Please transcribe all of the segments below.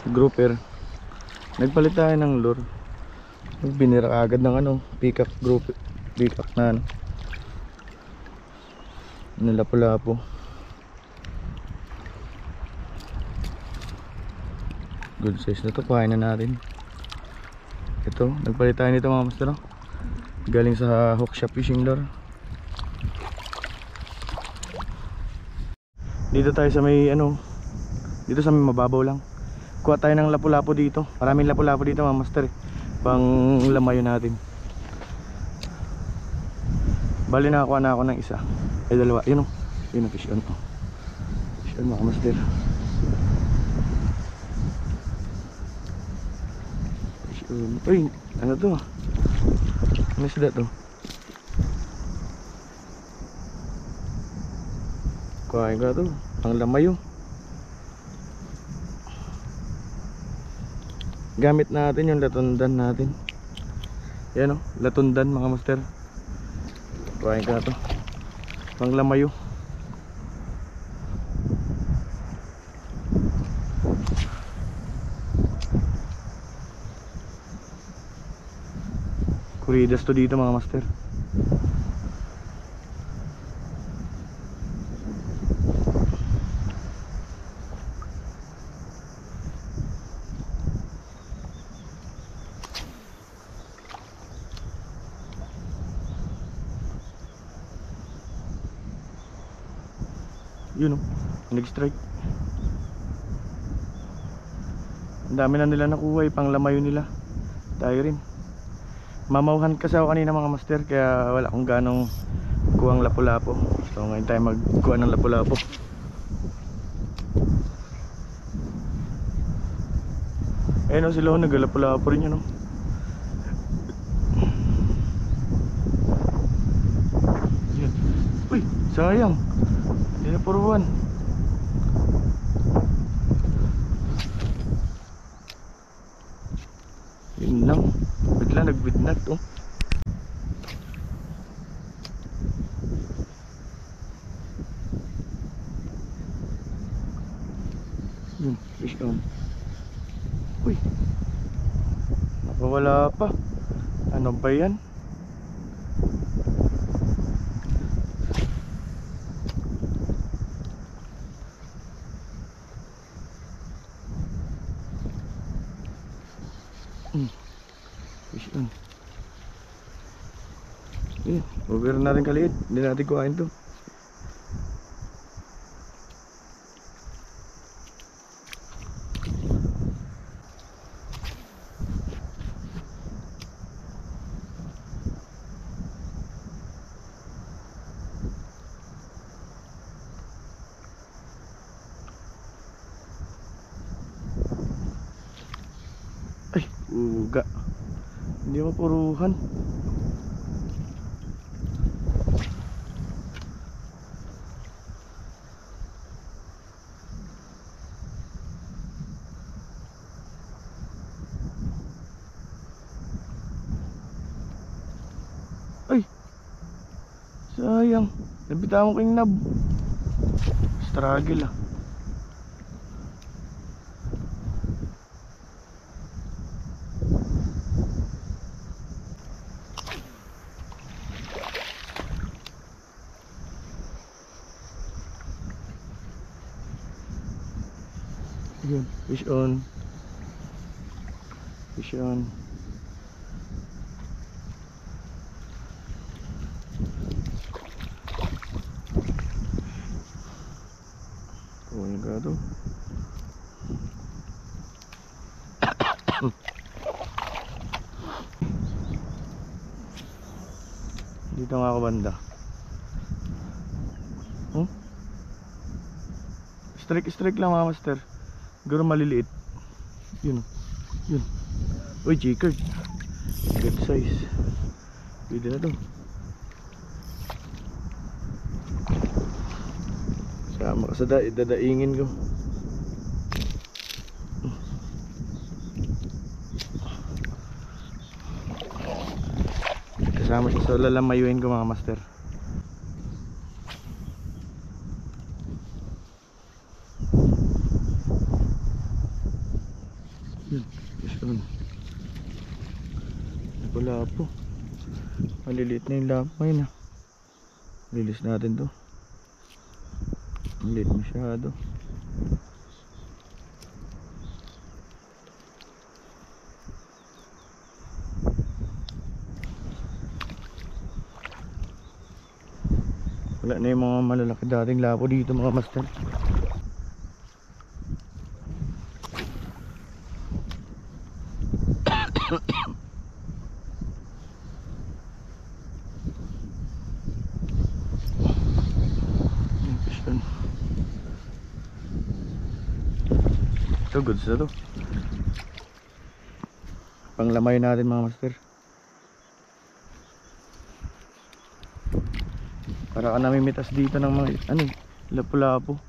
grouper. Nagpalit tayo ng lure. Binira agad ng ano, peacock grouper, peacock na ano, nalapo-lapo. Good size na to, kuhain na natin. Ito, nagpalit tayo nito mga master, no? Galing sa hook shop fishing lure. Dito tayo sa may ano, dito sa may mababaw lang. Kuha tayo ng lapu-lapo dito. Maraming lapu-lapo dito mga master, pang lamayo natin. Bali nakakuha na ako ng isa, ay dalawa. Yun o, yun o, fish on. Fish on mga master. Fish on. Uy, ano to? Ano isda to? Kuhain ko to, pang lamayo. Gamit natin yung latundan natin. Yan o, latundan mga master. Kuhain ko na to, pang lamayo. Kuridas to dito mga master. Yun o, nag-strike. Ang dami na nila nakuha, pang lamayo nila. Tayo rin. Mamauhan kasi ako kanina mga master, kaya wala akong ganong kuhang lapu-lapo. So ngayon tayo magkuha ng lapu-lapo. Ayun o, sila o, nagalapu-lapo rin yun o. Uy, sayang, hindi na puruan. Yun lang, bigla nagbidnat oh. Yun, fish on. Uy, napawala pa. Ano ba yan? Fish on. Yun, over na rin kaliit. Hindi natin kuhain to. Ay, uga. Hindi mapuruhan. Ay, sayang. Nabitawan ko yung nab. Struggle ah. Yun, fish on. Fish on. Oh, yung gato. Dito nga ako banda. Strike lang mga master. Guro maliliit. Yun. Yun. Uy, jickered. Good size. Pwede na to. Sama ka sa dadaingin ko. Kasama siya sa lalamayuin ko mga master. Yun, yun. Wala po. Maliliit na yung lapo ngayon ah. Lilis natin to. Maliit masyado. Wala na yung mga malalaki dating lapo dito mga master. Ito goods na to. Panglamay natin mga master. Para ka namimitas dito ng mga lapu-lapo.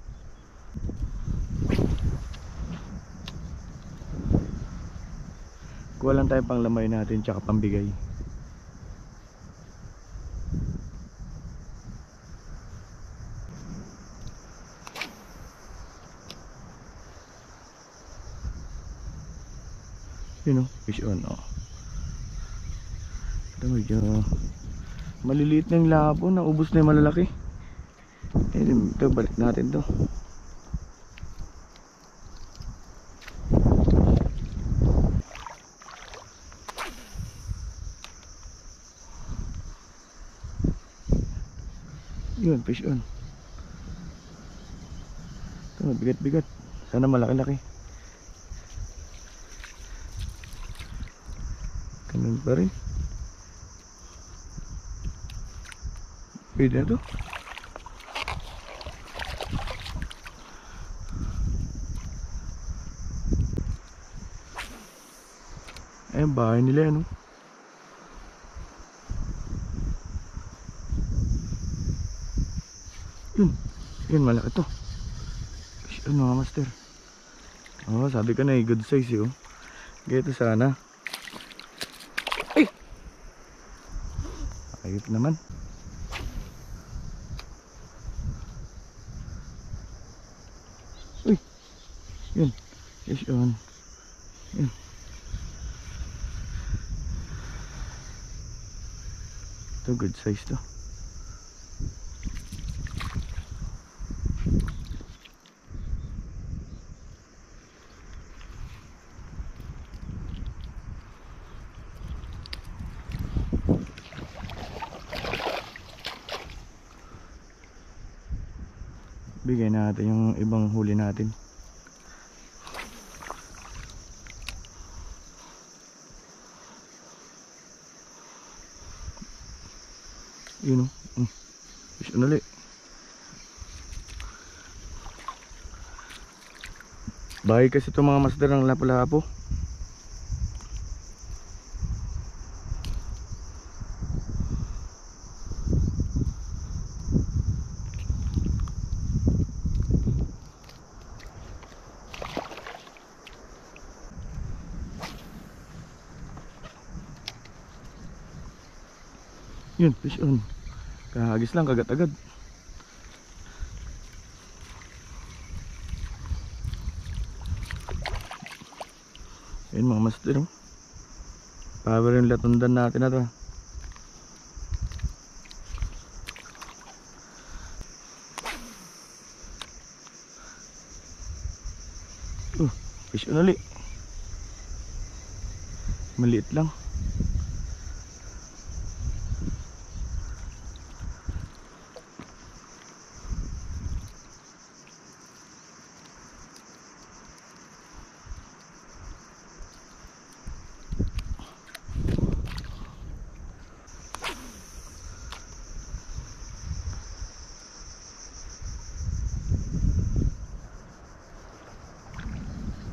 Kuha lang tayo panglamay natin tsaka pambigay. Yun o, fish on o. Ito medyo maliliit na yung labo, naubos na yung malalaki. Ito balik natin to. Yun, fish on. Ito bigat-bigat. Sana malaki-laki. Ganun pa rin. Pwede na to. Ayun, bahay nila yan, no? Yun, malaki to. Yun mga master. Oh, sabi ko na good size yun. Gito sana. Ay! Ayop naman. Uy! Yun. Yes, yun. Yun. Ito good size to. Bigay natin yung ibang huli natin. Yun o. Fish on ulit. Bahay kasi ito mga master ng lapu-lapo. Yun, fish on. Kahagis lang, kagat-agad. Yun mga master, oh. Power yung latundan natin na to. Fish on ulit. Maliit lang.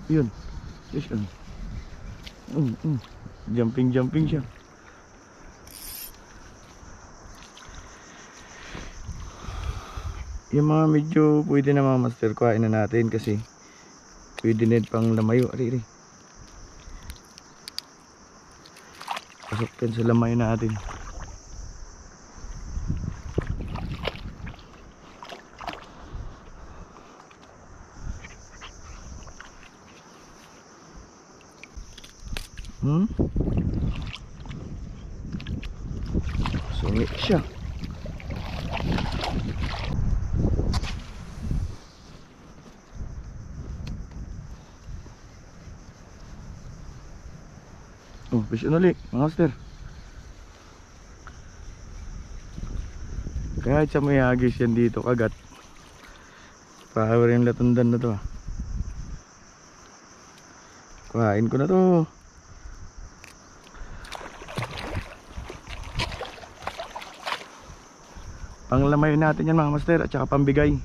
Yun, fish on. Jumping siya. Yung mga medyo pwede na mga master, kuhain na natin kasi pwede na pang lamayo. Ari. Pasok yan sa lamay natin. Sungit siya. Oh, fish on ulit mga master. Kahit sa may hagis yan dito kagat. Power yung latundan na to ah. Kuhain ko na to. Panglamay natin yan mga master at saka pambigay.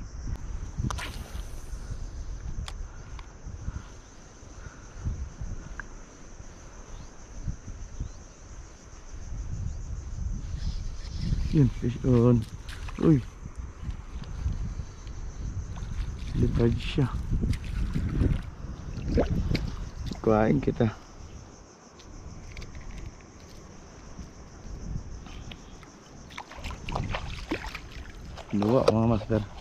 Yun, fish on. Uy, lipad siya. Kuhain kita. Dua mga master.